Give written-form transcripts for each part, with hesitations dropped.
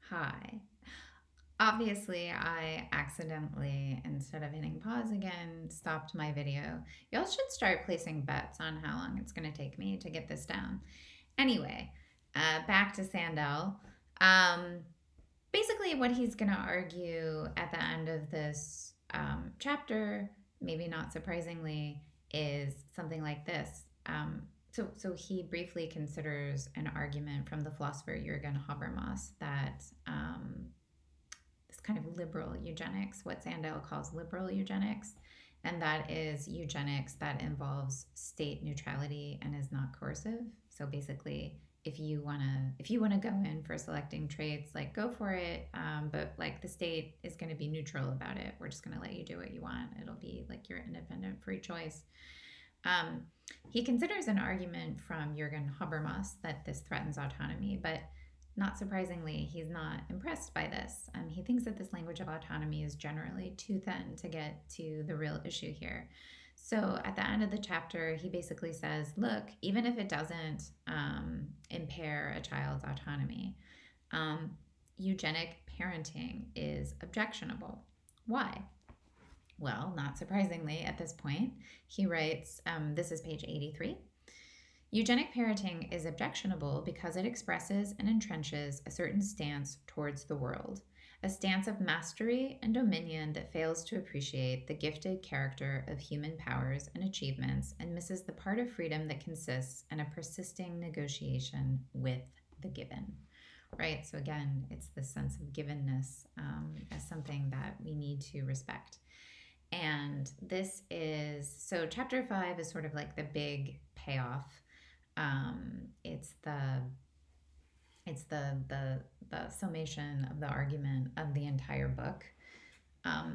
Hi. Obviously, I accidentally, instead of hitting pause again, stopped my video. Y'all should start placing bets on how long it's going to take me to get this down. Anyway, back to Sandel. Um, Basically, what he's going to argue at the end of this chapter, maybe not surprisingly, is something like this. So he briefly considers an argument from the philosopher Jürgen Habermas that this kind of liberal eugenics, what Sandel calls liberal eugenics, and that is eugenics that involves state neutrality and is not coercive. So basically, if you wanna go in for selecting traits, like go for it, but like the state is going to be neutral about it. We're just going to let you do what you want. It'll be like your independent free choice. Um, he considers an argument from Jürgen Habermas that this threatens autonomy, but not surprisingly, he's not impressed by this. He thinks that this language of autonomy is generally too thin to get to the real issue here. So at the end of the chapter, he basically says, look, even if it doesn't impair a child's autonomy, um, eugenic parenting is objectionable. Why? Well, not surprisingly, at this point, he writes, this is page 83. Eugenic parenting is objectionable because it expresses and entrenches a certain stance towards the world, a stance of mastery and dominion that fails to appreciate the gifted character of human powers and achievements and misses the part of freedom that consists in a persisting negotiation with the given. Right? So, again, it's this sense of givenness as something that we need to respect. And this is so chapter 5 is sort of like the big payoff. It's the summation of the argument of the entire book.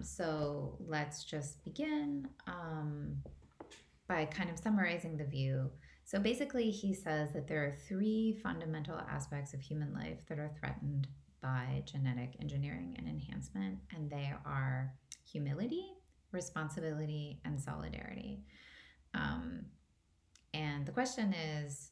So let's just begin by kind of summarizing the view. So basically, he says that there are three fundamental aspects of human life that are threatened by genetic engineering and enhancement, and they are humility, responsibility, and solidarity. And the question is,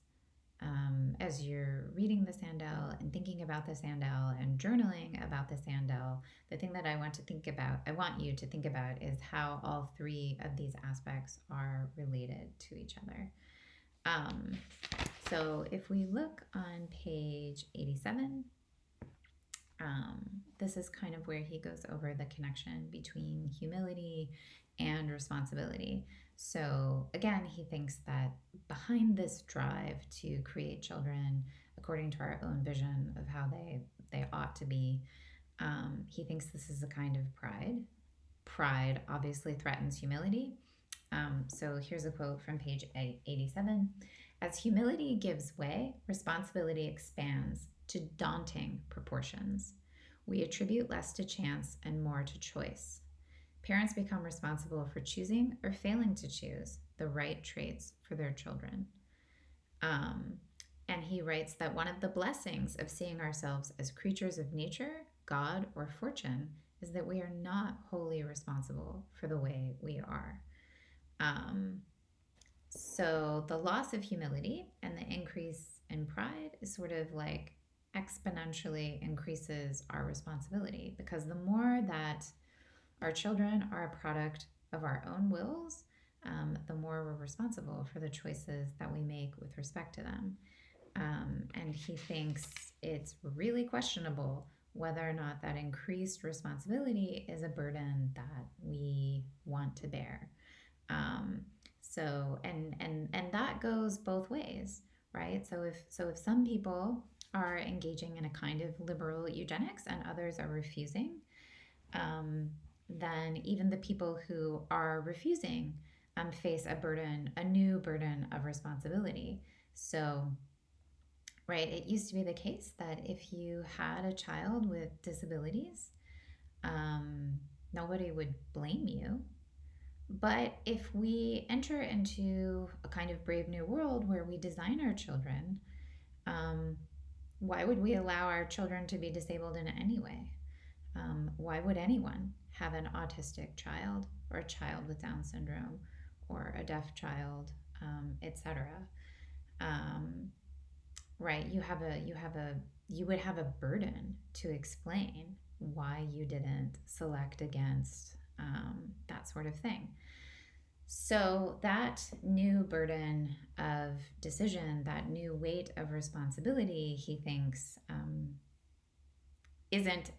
as you're reading the Sandel and thinking about the Sandel and journaling about the Sandel, the thing that I want you to think about is how all three of these aspects are related to each other. So if we look on page 87, this is kind of where he goes over the connection between humility and responsibility. So again, he thinks that behind this drive to create children according to our own vision of how they ought to be, he thinks this is a kind of pride. Pride obviously threatens humility. So here's a quote from page 87. As humility gives way, responsibility expands to daunting proportions. We attribute less to chance and more to choice. Parents become responsible for choosing or failing to choose the right traits for their children. And he writes that one of the blessings of seeing ourselves as creatures of nature, God, or fortune is that we are not wholly responsible for the way we are. So the loss of humility and the increase in pride is sort of like exponentially increases our responsibility, because the more that our children are a product of our own wills, the more we're responsible for the choices that we make with respect to them. And he thinks it's really questionable whether or not that increased responsibility is a burden that we want to bear. So and that goes both ways, right? So if some people are engaging in a kind of liberal eugenics and others are refusing, then even the people who are refusing face a new burden of responsibility. So, right, it used to be the case that if you had a child with disabilities, nobody would blame you. But if we enter into a kind of brave new world where we design our children, why would we allow our children to be disabled in any way? Why would anyone have an autistic child or a child with Down syndrome or a deaf child, etc.? Right? You have you would have a burden to explain why you didn't select against that sort of thing. So, that new burden of decision, that new weight of responsibility, he thinks isn't.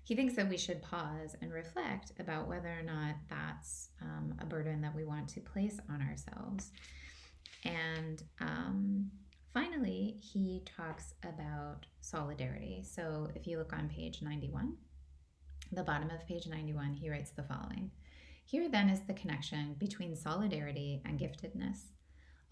He thinks that we should pause and reflect about whether or not that's a burden that we want to place on ourselves. And finally, he talks about solidarity. So if you look on page 91, the bottom of page 91, he writes the following. Here then is the connection between solidarity and giftedness.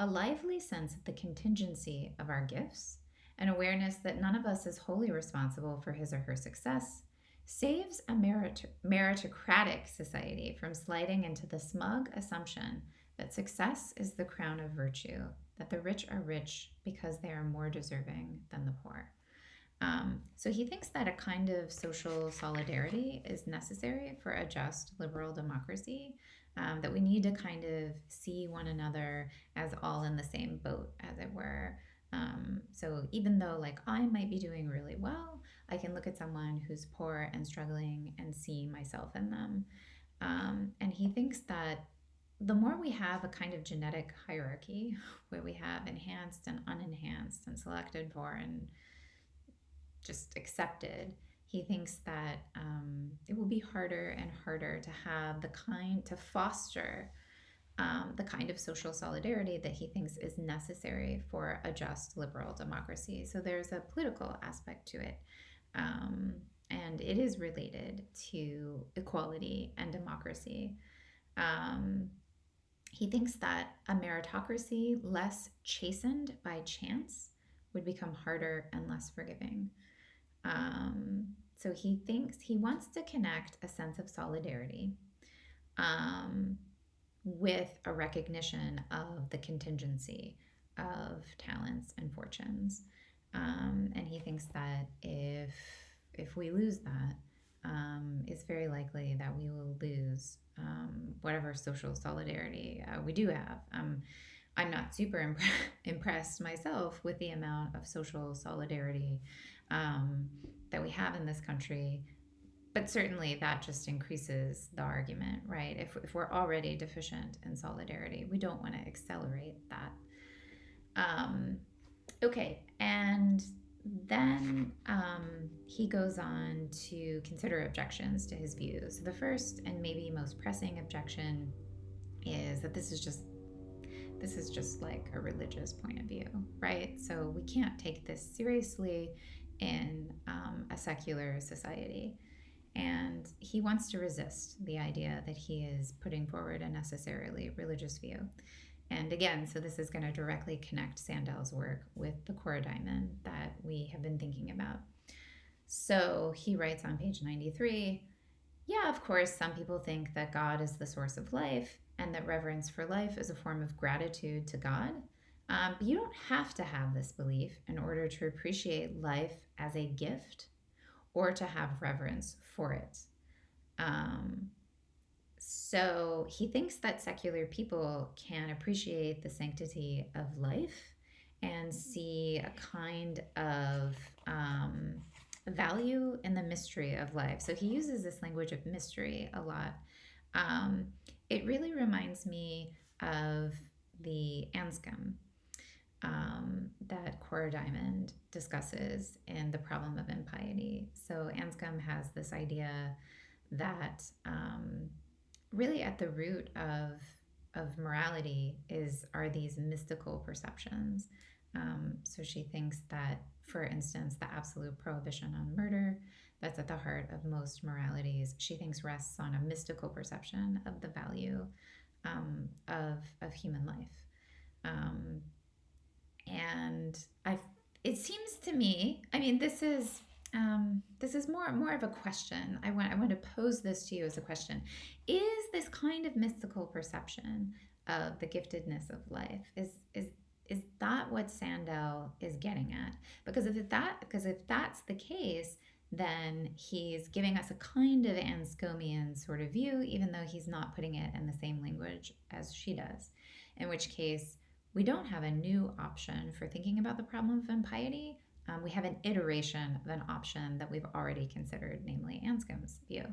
A lively sense of the contingency of our gifts, an awareness that none of us is wholly responsible for his or her success, saves a meritocratic society from sliding into the smug assumption that success is the crown of virtue, that the rich are rich because they are more deserving than the poor. So he thinks that a kind of social solidarity is necessary for a just liberal democracy, that we need to kind of see one another as all in the same boat, as it were. So even though like I might be doing really well, I can look at someone who's poor and struggling and see myself in them. And he thinks that the more we have a kind of genetic hierarchy where we have enhanced and unenhanced and selected for and just accepted, he thinks that it will be harder and harder to have to foster the kind of social solidarity that he thinks is necessary for a just liberal democracy. So there's a political aspect to it. And it is related to equality and democracy. He thinks that a meritocracy less chastened by chance would become harder and less forgiving. So he wants to connect a sense of solidarity with a recognition of the contingency of talents and fortunes. And he thinks that if we lose that, it's very likely that we will lose whatever social solidarity we do have. I'm not super impressed myself with the amount of social solidarity that we have in this country, but certainly that just increases the argument, right? If we're already deficient in solidarity, we don't want to accelerate that. Okay, and then he goes on to consider objections to his views. So the first and maybe most pressing objection is that this is just like a religious point of view, right? So we can't take this seriously in a secular society. And he wants to resist the idea that he is putting forward a necessarily religious view. And again, so this is going to directly connect Sandel's work with the core diamond that we have been thinking about. So he writes on page 93, yeah, of course, some people think that God is the source of life and that reverence for life is a form of gratitude to God. But you don't have to have this belief in order to appreciate life as a gift or to have reverence for it. So he thinks that secular people can appreciate the sanctity of life and see a kind of value in the mystery of life. So he uses this language of mystery a lot. It really reminds me of the Anscombe that Cora Diamond discusses in The Problem of Impiety. So Anscombe has this idea that really at the root of morality are these mystical perceptions. So she thinks that, for instance, the absolute prohibition on murder, that's at the heart of most moralities, she thinks rests on a mystical perception of the value of human life. And it seems to me, I mean, this is more of a question. I want to pose this to you as a question. Is this kind of mystical perception of the giftedness of life, is that what Sandel is getting at? Because if that's the case, then he's giving us a kind of Anscomian sort of view, even though he's not putting it in the same language as she does. In which case, we don't have a new option for thinking about the problem of impiety. We have an iteration of an option that we've already considered, namely Anscombe's view.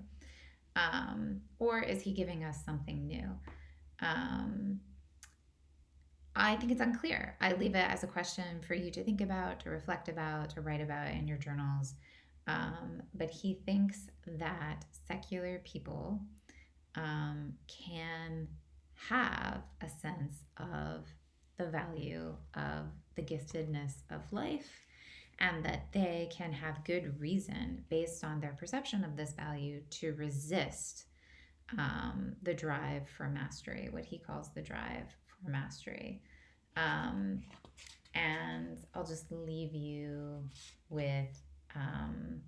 Or is he giving us something new? Um, I think it's unclear. I leave it as a question for you to think about, to reflect about, to write about in your journals. But he thinks that secular people can have a sense of the value of the giftedness of life, and that they can have good reason based on their perception of this value to resist the drive for mastery, what he calls the drive for mastery. Um, and I'll just leave you with um,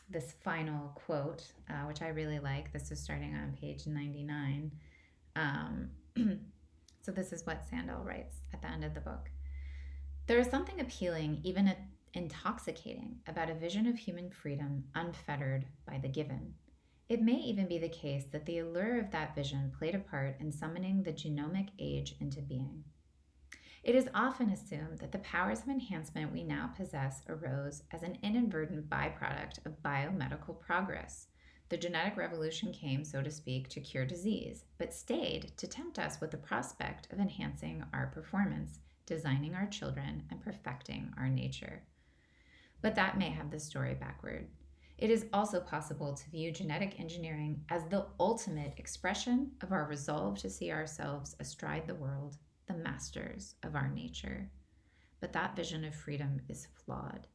this final quote, which I really like. This is starting on page 99. Um, so, this is what Sandel writes at the end of the book. There is something appealing, even intoxicating, about a vision of human freedom unfettered by the given. It may even be the case that the allure of that vision played a part in summoning the genomic age into being. It is often assumed that the powers of enhancement we now possess arose as an inadvertent byproduct of biomedical progress. The genetic revolution came, so to speak, to cure disease, but stayed to tempt us with the prospect of enhancing our performance, designing our children, and perfecting our nature. But that may have the story backward. It is also possible to view genetic engineering as the ultimate expression of our resolve to see ourselves astride the world, the masters of our nature. But that vision of freedom is flawed.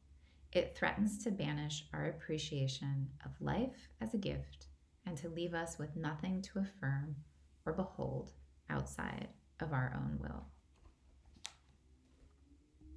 It threatens to banish our appreciation of life as a gift and to leave us with nothing to affirm or behold outside of our own will.